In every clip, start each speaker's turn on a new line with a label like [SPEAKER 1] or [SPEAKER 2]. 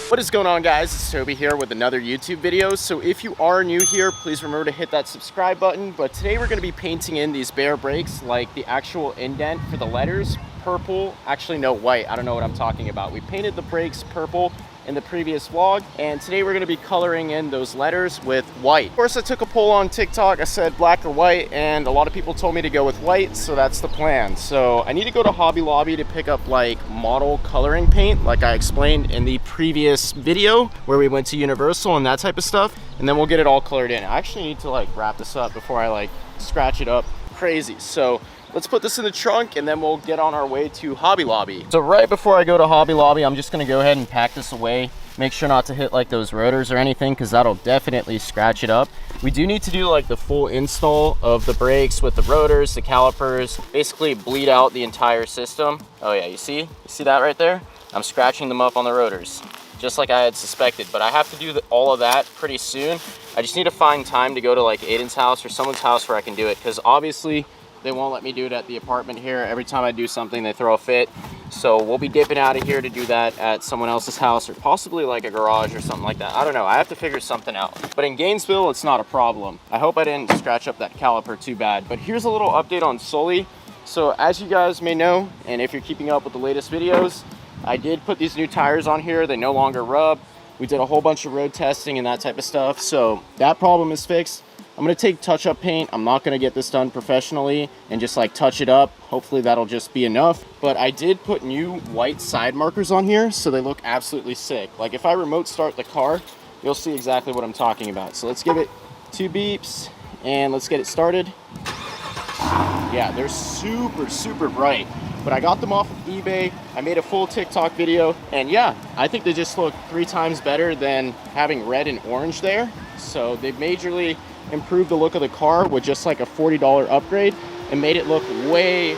[SPEAKER 1] What is going on, guys? It's Toby here with another YouTube video. So if you are new here, please remember to hit that subscribe button. But today we're going to be painting in these Baer brakes, like the actual indent for the letters, purple. Actually, no, white. I don't know what I'm talking about. We painted the brakes purple in the previous vlog, and today we're going to be coloring in those letters with white. Of course, I took a poll on TikTok. I said black or white, and a lot of people told me to go with white, so that's the plan. So I need to go to Hobby Lobby to pick up like model coloring paint, like I explained in the previous video where we went to Universal and that type of stuff, and then we'll get it all colored in. I actually need to like wrap this up before I like scratch it up crazy. So let's put this in the trunk and then we'll get on our way to Hobby Lobby. So right before I go to Hobby Lobby, I'm just gonna go ahead and pack this away. Make sure not to hit like those rotors or anything, because that'll definitely scratch it up. We do need to do like the full install of the brakes with the rotors, the calipers, basically bleed out the entire system. Oh yeah, you see that right there? I'm scratching them up on the rotors, just like I had suspected, but I have to do all of that pretty soon. I just need to find time to go to like Aiden's house or someone's house where I can do it, because obviously they won't let me do it at the apartment here. Every time I do something, they throw a fit. So we'll be dipping out of here to do that at someone else's house, or possibly like a garage or something like that. I don't know, I have to figure something out. But in Gainesville, it's not a problem. I hope I didn't scratch up that caliper too bad. But here's a little update on Sully. So as you guys may know, and if you're keeping up with the latest videos, I did put these new tires on here. They no longer rub. We did a whole bunch of road testing and that type of stuff. So that problem is fixed. I'm gonna take touch-up paint. I'm not gonna get this done professionally and just like touch it up. Hopefully that'll just be enough. But I did put new white side markers on here, so they look absolutely sick. Like if I remote start the car, you'll see exactly what I'm talking about. So let's give it 2 beeps and let's get it started. Yeah, they're super bright. But I got them off of eBay. I made a full TikTok video, and yeah, I think they just look 3 times better than having red and orange there. So they've majorly improved the look of the car with just like a $40 upgrade and made it look way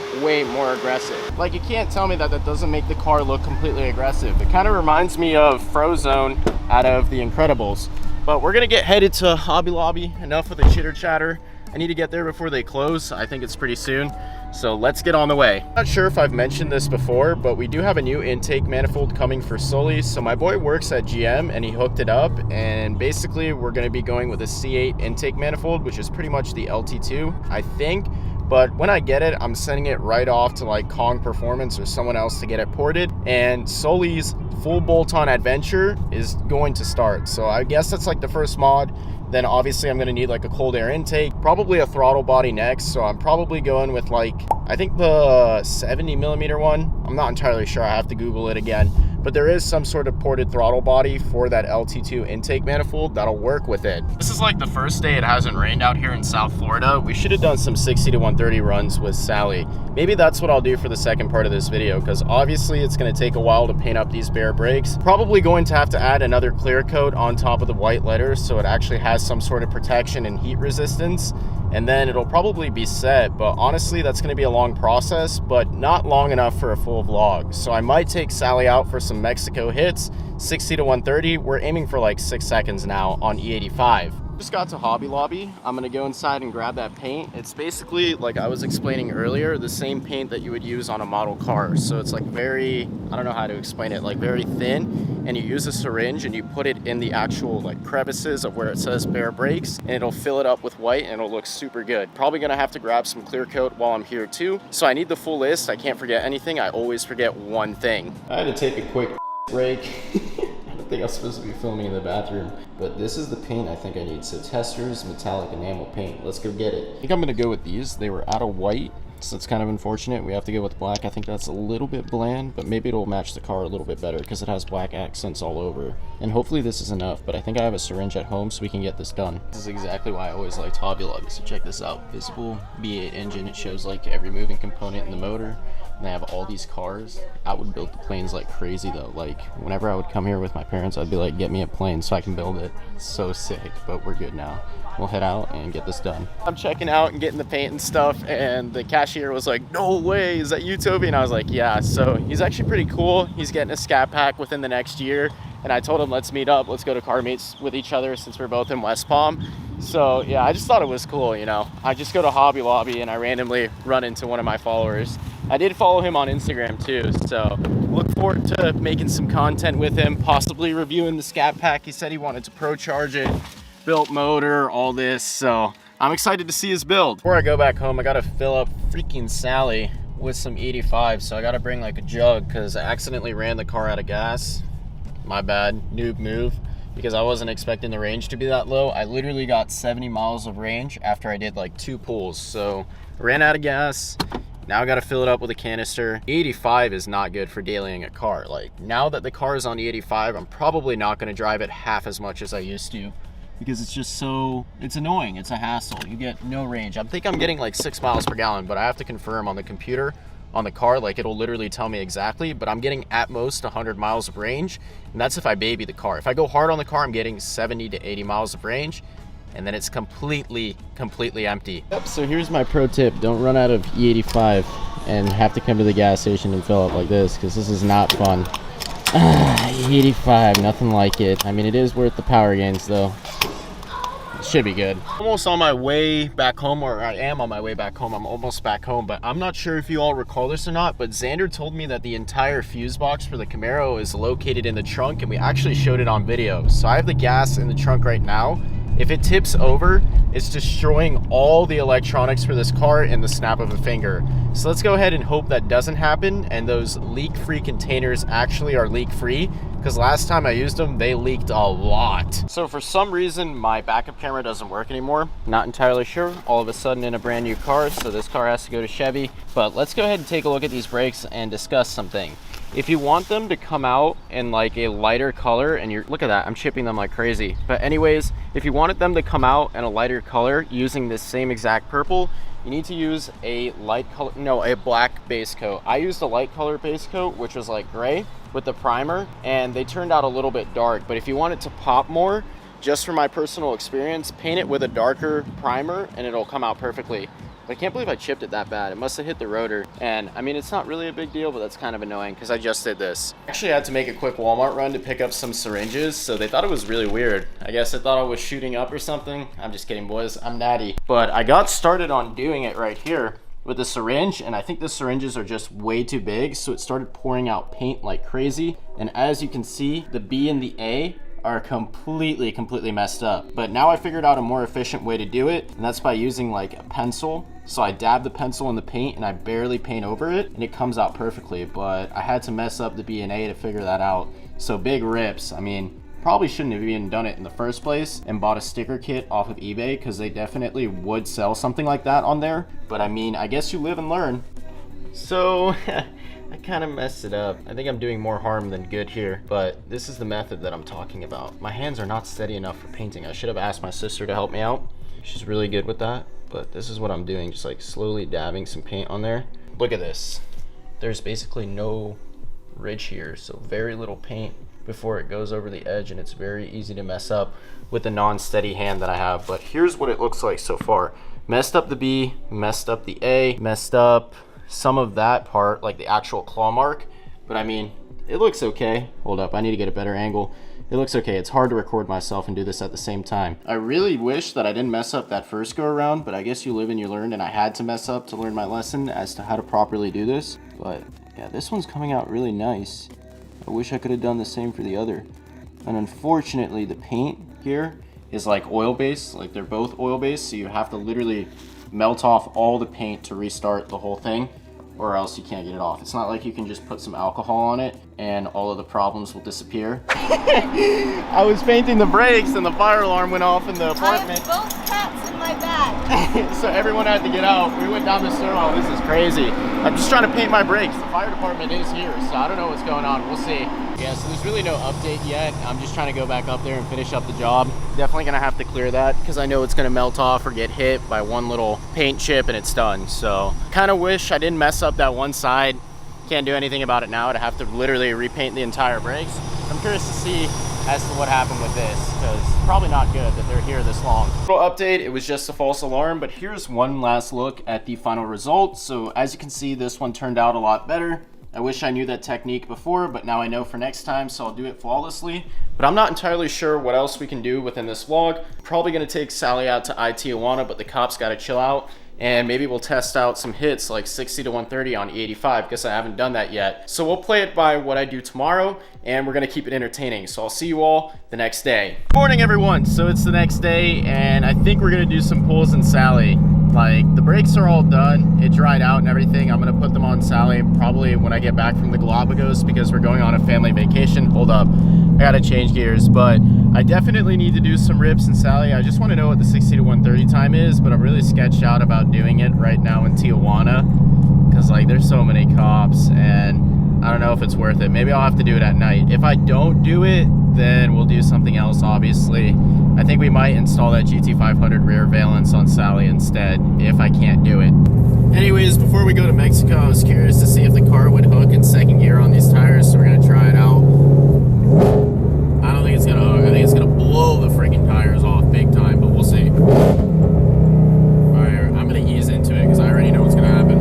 [SPEAKER 1] more aggressive. Like, you can't tell me that that doesn't make the car look completely aggressive. It kind of reminds me of Frozone out of The Incredibles. But we're gonna get headed to Hobby Lobby. Enough with the chitter chatter. I need to get there before they close. I think it's pretty soon. So let's get on the way. Not sure if I've mentioned this before, but we do have a new intake manifold coming for Sully. So my boy works at GM and he hooked it up, and basically we're gonna be going with a C8 intake manifold, which is pretty much the LT2, I think. But when I get it, I'm sending it right off to like Kong Performance or someone else to get it ported. And Sully's full bolt-on adventure is going to start. So I guess that's like the first mod. Then obviously I'm gonna need like a cold air intake, probably a throttle body next. So I'm probably going with like, I think the 70mm one. I'm not entirely sure, I have to Google it again. But there is some sort of ported throttle body for that LT2 intake manifold that'll work with it. This is like the first day it hasn't rained out here in South Florida. We should have done some 60 to 130 runs with Sally. Maybe that's what I'll do for the second part of this video, because obviously it's gonna take a while to paint up these Baer brakes. Probably going to have to add another clear coat on top of the white letters so it actually has some sort of protection and heat resistance. And then it'll probably be set, but honestly that's going to be a long process, but not long enough for a full vlog. So I might take Sally out for some Mexico hits, 60 to 130. We're aiming for like 6 seconds now on E85. Just got to Hobby Lobby. I'm gonna go inside and grab that paint. It's basically, like I was explaining earlier, the same paint that you would use on a model car. So it's like very, I don't know how to explain it, like very thin, and you use a syringe and you put it in the actual like crevices of where it says Baer brakes, and it'll fill it up with white and it'll look super good. Probably gonna have to grab some clear coat while I'm here too. So I need the full list. I can't forget anything. I always forget one thing. I had to take a quick break. I think I was supposed to be filming in the bathroom, but this is the paint I think I need. So Testors metallic enamel paint. Let's go get it. I think I'm gonna go with these. They were out of white, so it's kind of unfortunate. We have to go with black. I think that's a little bit bland, but maybe it'll match the car a little bit better because it has black accents all over. And hopefully this is enough, but I think I have a syringe at home so we can get this done. This is exactly why I always liked Hobby Lobby. So check this out. Visible V8 engine. It shows like every moving component in the motor. And they have all these cars. I would build the planes like crazy though. Like whenever I would come here with my parents, I'd be like, get me a plane so I can build it. It's so sick, but we're good now. We'll head out and get this done. I'm checking out and getting the paint and stuff, and the cashier was like, no way, is that you, Toby? And I was like, yeah. So he's actually pretty cool. He's getting a scat pack within the next year. And I told him, let's meet up. Let's go to car meets with each other since we're both in West Palm. So yeah, I just thought it was cool, you know. I just go to Hobby Lobby and I randomly run into one of my followers. I did follow him on Instagram too, so look forward to making some content with him, possibly reviewing the Scat Pack. He said he wanted to pro charge it, built motor, all this, so I'm excited to see his build. Before I go back home, I gotta fill up freaking Sally with some 85, so I gotta bring like a jug because I accidentally ran the car out of gas. My bad, noob move, because I wasn't expecting the range to be that low. I literally got 70 miles of range after I did like 2 pulls, so I ran out of gas. Now I gotta fill it up with a canister. 85 is not good for dailying a car. Like, now that the car is on the 85, I'm probably not gonna drive it half as much as I used to, because it's just so, it's annoying, it's a hassle. You get no range. I think I'm getting like 6 miles per gallon, but I have to confirm on the computer on the car, like it'll literally tell me exactly, but I'm getting at most 100 miles of range, and that's if I baby the car. If I go hard on the car, I'm getting 70 to 80 miles of range, and then it's completely empty. Yep, so here's my pro tip. Don't run out of E85 and have to come to the gas station and fill up like this, because this is not fun. E85, nothing like it. I mean, it is worth the power gains though. It should be good. Almost on my way back home, or I am on my way back home. I'm almost back home, but I'm not sure if you all recall this or not, but Xander told me that the entire fuse box for the Camaro is located in the trunk, and we actually showed it on video. So I have the gas in the trunk right now. If it tips over, it's destroying all the electronics for this car in the snap of a finger. So let's go ahead and hope that doesn't happen, and those leak-free containers actually are leak-free, because last time I used them, they leaked a lot. So for some reason, my backup camera doesn't work anymore. Not entirely sure. All of a sudden in a brand new car, so this car has to go to Chevy. But let's go ahead and take a look at these brakes and discuss something. If you want them to come out in like a lighter color, and look at that, I'm chipping them like crazy. But anyways, if you wanted them to come out in a lighter color using this same exact purple, you need to use a a black base coat. I used a light color base coat, which was like gray with the primer, and they turned out a little bit dark. But if you want it to pop more, just from my personal experience, paint it with a darker primer and it'll come out perfectly. I can't believe I chipped it that bad. It must have hit the rotor. And I mean, it's not really a big deal, but that's kind of annoying because I just did this. Actually, I had to make a quick Walmart run to pick up some syringes, so they thought it was really weird. I guess they thought I was shooting up or something. I'm just kidding, boys. I'm natty. But I got started on doing it right here with the syringe, and I think the syringes are just way too big, so it started pouring out paint like crazy. And as you can see, the B and the A are completely messed up. But now I figured out a more efficient way to do it, and that's by using like a pencil. So I dab the pencil in the paint and I barely paint over it, and it comes out perfectly. But I had to mess up the B and A to figure that out. So big rips. I mean, probably shouldn't have even done it in the first place and bought a sticker kit off of eBay, because they definitely would sell something like that on there. But I mean, I guess you live and learn. So I kind of messed it up. I think I'm doing more harm than good here, but this is the method that I'm talking about. My hands are not steady enough for painting. I should have asked my sister to help me out. She's really good with that, but this is what I'm doing, just like slowly dabbing some paint on there. Look at this. There's basically no ridge here, so very little paint before it goes over the edge, and it's very easy to mess up with the non-steady hand that I have. But here's what it looks like so far. Messed up the B, messed up the A, messed up some of that part, like the actual claw mark, but I mean, it looks okay. Hold up, I need to get a better angle. It looks okay. It's hard to record myself and do this at the same time. I really wish that I didn't mess up that first go around, but I guess you live and you learn, and I had to mess up to learn my lesson as to how to properly do this. But yeah, this one's coming out really nice. I wish I could have done the same for the other. And unfortunately, the paint here is like oil-based, like they're both oil-based, so you have to literally melt off all the paint to restart the whole thing, or else you can't get it off. It's not like you can just put some alcohol on it and all of the problems will disappear. I was painting the brakes and the fire alarm went off in the apartment.
[SPEAKER 2] I have both cats in my bag.
[SPEAKER 1] So everyone had to get out. We went down the stairwell. This is crazy. I'm just trying to paint my brakes. The fire department is here, so I don't know what's going on. We'll see. Yeah, so there's really no update yet. I'm just trying to go back up there and finish up the job. Definitely gonna have to clear that because I know it's gonna melt off or get hit by one little paint chip and it's done. So kind of wish I didn't mess up that one side. Can't do anything about it now. I'd have to literally repaint the entire brakes. I'm curious to see as to what happened with this, because probably not good that they're here this long. Little update, it was just a false alarm, but here's one last look at the final result. So as you can see, this one turned out a lot better. I wish I knew that technique before, but now I know for next time, so I'll do it flawlessly. But I'm not entirely sure what else we can do within this vlog. Probably gonna take Sally out to Tijuana, but the cops gotta chill out and maybe we'll test out some hits like 60 to 130 on E85 because I haven't done that yet. So we'll play it by what I do tomorrow, and we're gonna keep it entertaining. So I'll see you all the next day. Morning everyone, so it's the next day and I think we're gonna do some pulls in Sally. Like the brakes are all done, it dried out and everything. I'm gonna put them on Sally probably when I get back from the Galapagos because we're going on a family vacation. Hold up, I gotta change gears, but I definitely need to do some rips in Sally. I just wanna know what the 60 to 130 time is, but I'm really sketched out about doing it right now in Tijuana because like there's so many cops and I don't know if it's worth it. Maybe I'll have to do it at night. If I don't do it, then we'll do something else, obviously. I think we might install that GT500 rear valence on Sally instead, if I can't do it. Anyways, before we go to Mexico, I was curious to see if the car would hook in second gear on these tires, so we're gonna try it out. I don't think it's gonna hook. I think it's gonna blow the freaking tires off big time, but we'll see. Alright, I'm gonna ease into it because I already know what's gonna happen.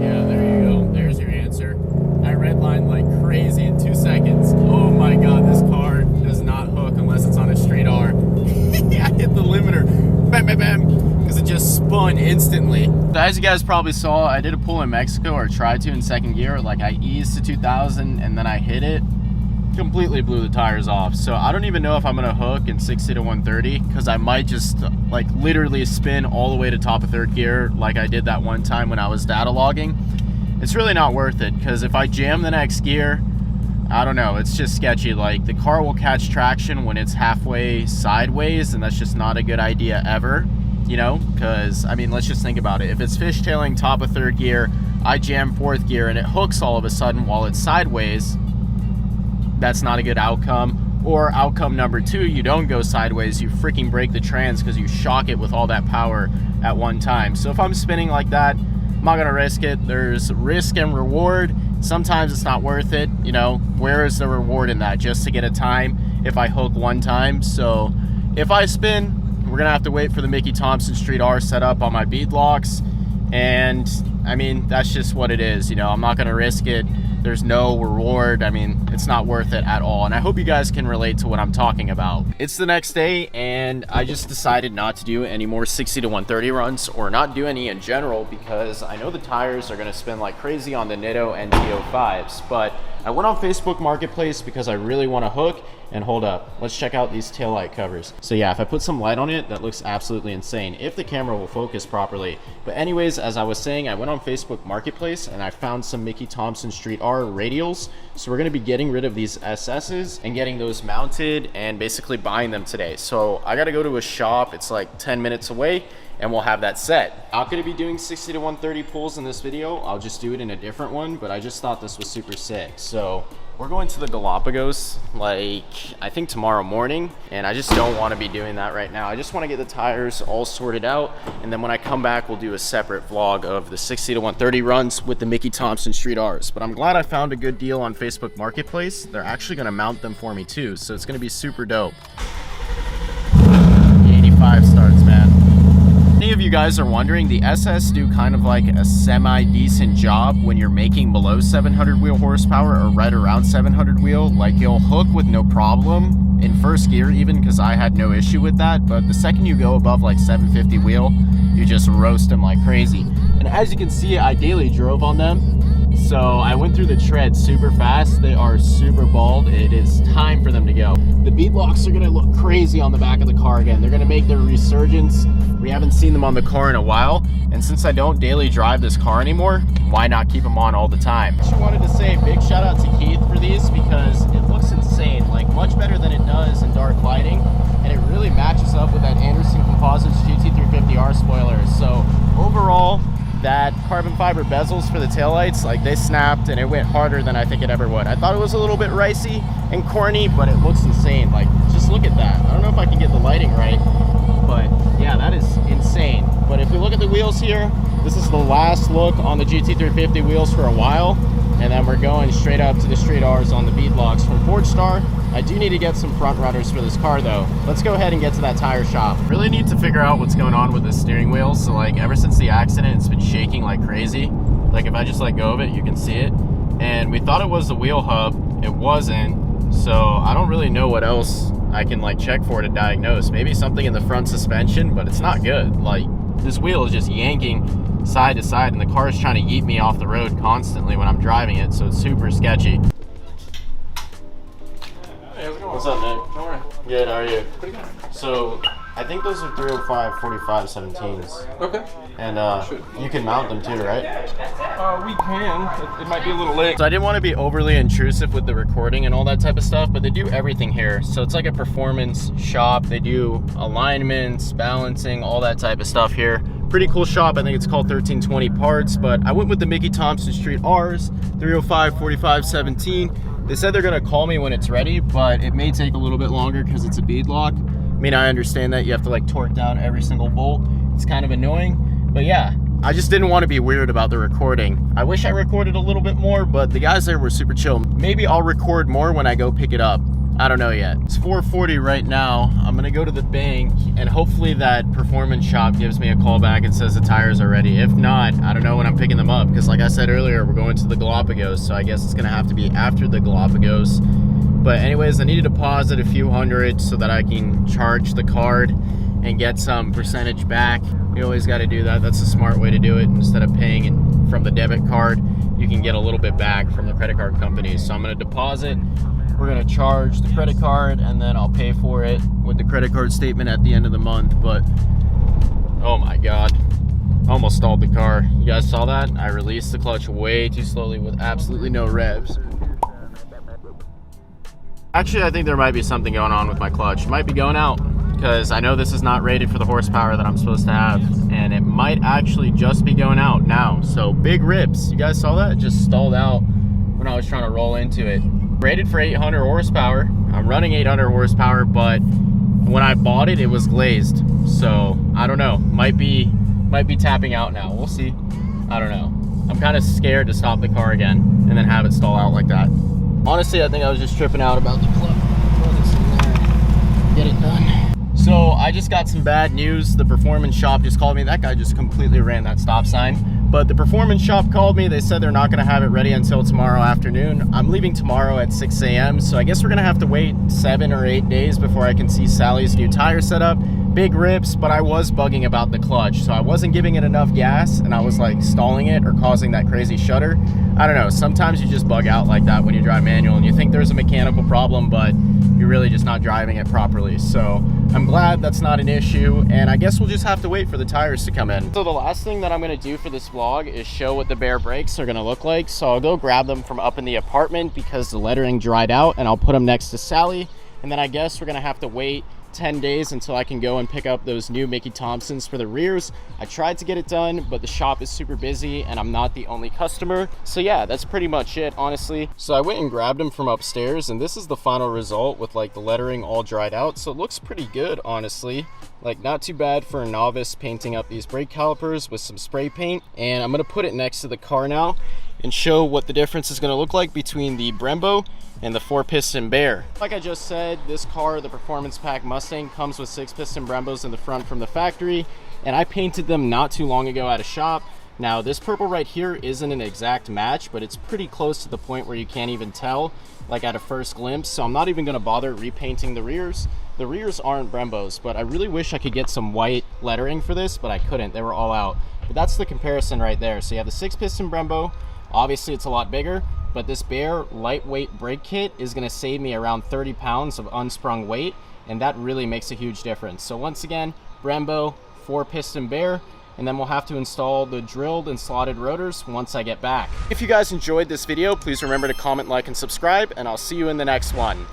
[SPEAKER 1] Yeah, there you go. There's your answer. I redlined like crazy in 2 seconds. Oh my god, this car does not hook unless it's on a straight R. I hit the limiter. Bam, bam, bam. Because it just spun instantly. So as you guys probably saw, I did a pull in Mexico, or tried to in second gear. Like I eased to 2000 and then I hit it. Completely blew the tires off. So I don't even know if I'm gonna hook in 60 to 130 because I might just like literally spin all the way to top of third gear like I did that one time when I was data logging. It's really not worth it because if I jam the next gear, I don't know, it's just sketchy. Like the car will catch traction when it's halfway sideways, and that's just not a good idea ever, you know, because I mean, let's just think about it. If it's fishtailing top of third gear, I jam fourth gear and it hooks all of a sudden while it's sideways, that's not a good outcome. Or outcome number two, you don't go sideways, you freaking break the trans because you shock it with all that power at one time. So if I'm spinning like that, I'm not gonna risk it. There's risk and reward. Sometimes it's not worth it, you know. Where is the reward in that? Just to get a time if I hook one time. So if I spin, we're gonna have to wait for the Mickey Thompson Street R set up on my beadlocks. And I mean, that's just what it is, you know. I'm not gonna risk it. There's no reward. I mean, it's not worth it at all. And I hope you guys can relate to what I'm talking about. It's the next day and I just decided not to do any more 60 to 130 runs, or not do any in general, because I know the tires are gonna spin like crazy on the Nitto and TO5s. But I went on Facebook Marketplace because I really want to hook. And hold up, let's check out these taillight covers. So yeah, if I put some light on it, that looks absolutely insane if the camera will focus properly. But anyways, as I was saying, I went on Facebook Marketplace and I found some Mickey Thompson Street R radials. So we're gonna be getting rid of these SS's and getting those mounted and basically buying them today. So I gotta go to a shop, it's like 10 minutes away, and we'll have that set. I'm not gonna be doing 60 to 130 pulls in this video. I'll just do it in a different one, but I just thought this was super sick. So we're going to the Galapagos, like, I think tomorrow morning, and I just don't want to be doing that right now. I just want to get the tires all sorted out, and then when I come back, we'll do a separate vlog of the 60 to 130 runs with the Mickey Thompson Street Rs. But I'm glad I found a good deal on Facebook Marketplace. They're actually going to mount them for me too, so it's going to be super dope. 85 starts, man. Many of you guys are wondering, the SS do kind of like a semi-decent job when you're making below 700 wheel horsepower or right around 700 wheel. Like you'll hook with no problem in first gear even, because I had no issue with that. But the second you go above like 750 wheel, you just roast them like crazy. And as you can see, I daily drove on them. So I went through the tread super fast. They are super bald. It is time for them to go. The beadlocks are gonna look crazy on the back of the car again. They're gonna make their resurgence. We haven't seen them on the car in a while. And since I don't daily drive this car anymore, why not keep them on all the time? I just wanted to say a big shout out to Keith for these because it looks insane, like much better than it does in dark lighting. And it really matches up with that Anderson Composites GT350R spoiler. So overall, that carbon fiber bezels for the taillights, like they snapped and it went harder than I think it ever would. I thought it was a little bit ricey and corny, but it looks insane. Like, just look at that. I don't know if I can get the lighting right, but yeah, that is insane. But if we look at the wheels here, this is the last look on the GT350 wheels for a while. And then we're going straight up to the Street Rs on the beadlocks from Forgestar. I do need to get some front runners for this car though. Let's go ahead and get to that tire shop. Really need to figure out what's going on with the steering wheel. So like ever since the accident, it's been shaking like crazy. Like if I just let go of it, you can see it. And we thought it was the wheel hub. It wasn't. So I don't really know what else I can like check for to diagnose. Maybe something in the front suspension, but it's not good. Like, this wheel is just yanking side to side, and the car is trying to yeet me off the road constantly when I'm driving it, so it's super sketchy.
[SPEAKER 3] Hey, how's it going?
[SPEAKER 1] What's up, Nick?
[SPEAKER 3] How are you?
[SPEAKER 1] Good, how are you?
[SPEAKER 3] Pretty good.
[SPEAKER 1] So, I think those are 305 45 17s.
[SPEAKER 3] Okay.
[SPEAKER 1] And you can mount them too, right?
[SPEAKER 3] We can. It might be a little late.
[SPEAKER 1] So I didn't want to be overly intrusive with the recording and all that type of stuff, but they do everything here. So it's like a performance shop. They do alignments, balancing, all that type of stuff here. Pretty cool shop. I think it's called 1320 Parts, but I went with the Mickey Thompson Street R's, 305 45 17. They said they're gonna call me when it's ready, but it may take a little bit longer because it's a beadlock. I mean, I understand that you have to like torque down every single bolt. It's kind of annoying, but yeah, I just didn't want to be weird about the recording. I wish I recorded a little bit more, but the guys there were super chill. Maybe I'll record more when I go pick it up. I don't know yet. It's 4:40 right now. I'm gonna go to the bank and hopefully that performance shop gives me a call back and says the tires are ready. If not, I don't know when I'm picking them up, because like I said earlier, we're going to the Galapagos, so I guess it's gonna have to be after the Galapagos. But anyways, I need to deposit a few hundred so that I can charge the card and get some percentage back. You always got to do that. That's a smart way to do it. Instead of paying it from the debit card, you can get a little bit back from the credit card companies. So I'm going to deposit. We're going to charge the credit card, and then I'll pay for it with the credit card statement at the end of the month. But oh my God, almost stalled the car. You guys saw that? I released the clutch way too slowly with absolutely no revs. Actually, I think there might be something going on with my clutch. It might be going out, because I know this is not rated for the horsepower that I'm supposed to have, and it might actually just be going out now. So big rips. You guys saw that? It just stalled out when I was trying to roll into it. Rated for 800 horsepower. I'm running 800 horsepower, but when I bought it, it was glazed. So I don't know. Might be tapping out now. We'll see. I don't know. I'm kind of scared to stop the car again and then have it stall out like that. Honestly, I think I was just tripping out about the clutch. Throw this in there. Get it done. So I just got some bad news. The performance shop just called me. That guy just completely ran that stop sign. But the performance shop called me. They said they're not going to have it ready until tomorrow afternoon. I'm leaving tomorrow at 6 a.m. So I guess we're going to have to wait 7 or 8 days before I can see Sally's new tire setup. Big rips, but I was bugging about the clutch. So I wasn't giving it enough gas, and I was like stalling it or causing that crazy shudder. I don't know. Sometimes you just bug out like that when you drive manual, and you think there's a mechanical problem, but you're really just not driving it properly. So I'm glad that's not an issue, and I guess we'll just have to wait for the tires to come in. So the last thing that I'm going to do for this vlog is show what the Baer brakes are going to look like. So I'll go grab them from up in the apartment because the lettering dried out, and I'll put them next to Sally. And then I guess we're going to have to wait 10 days until I can go and pick up those new Mickey Thompsons for the rears. I tried to get it done, but the shop is super busy and I'm not the only customer. So yeah, that's pretty much it, honestly. So I went and grabbed them from upstairs, and this is the final result with like the lettering all dried out. So it looks pretty good, honestly. Like, not too bad for a novice painting up these brake calipers with some spray paint. And I'm gonna put it next to the car now and show what the difference is gonna look like between the Brembo and the 4-piston Baer. Like I just said, this car, the Performance Pack Mustang, comes with 6-piston Brembos in the front from the factory, and I painted them not too long ago at a shop. Now this purple right here isn't an exact match, but it's pretty close to the point where you can't even tell, like at a first glimpse. So I'm not even gonna bother repainting the rears. The rears aren't Brembos, but I really wish I could get some white lettering for this, but I couldn't. They were all out. But that's the comparison right there. So you have the 6-piston Brembo. Obviously it's a lot bigger, but this Baer lightweight brake kit is going to save me around 30 pounds of unsprung weight, and that really makes a huge difference. So once again, Brembo, 4-piston Baer, and then we'll have to install the drilled and slotted rotors once I get back. If you guys enjoyed this video, please remember to comment, like, and subscribe, and I'll see you in the next one.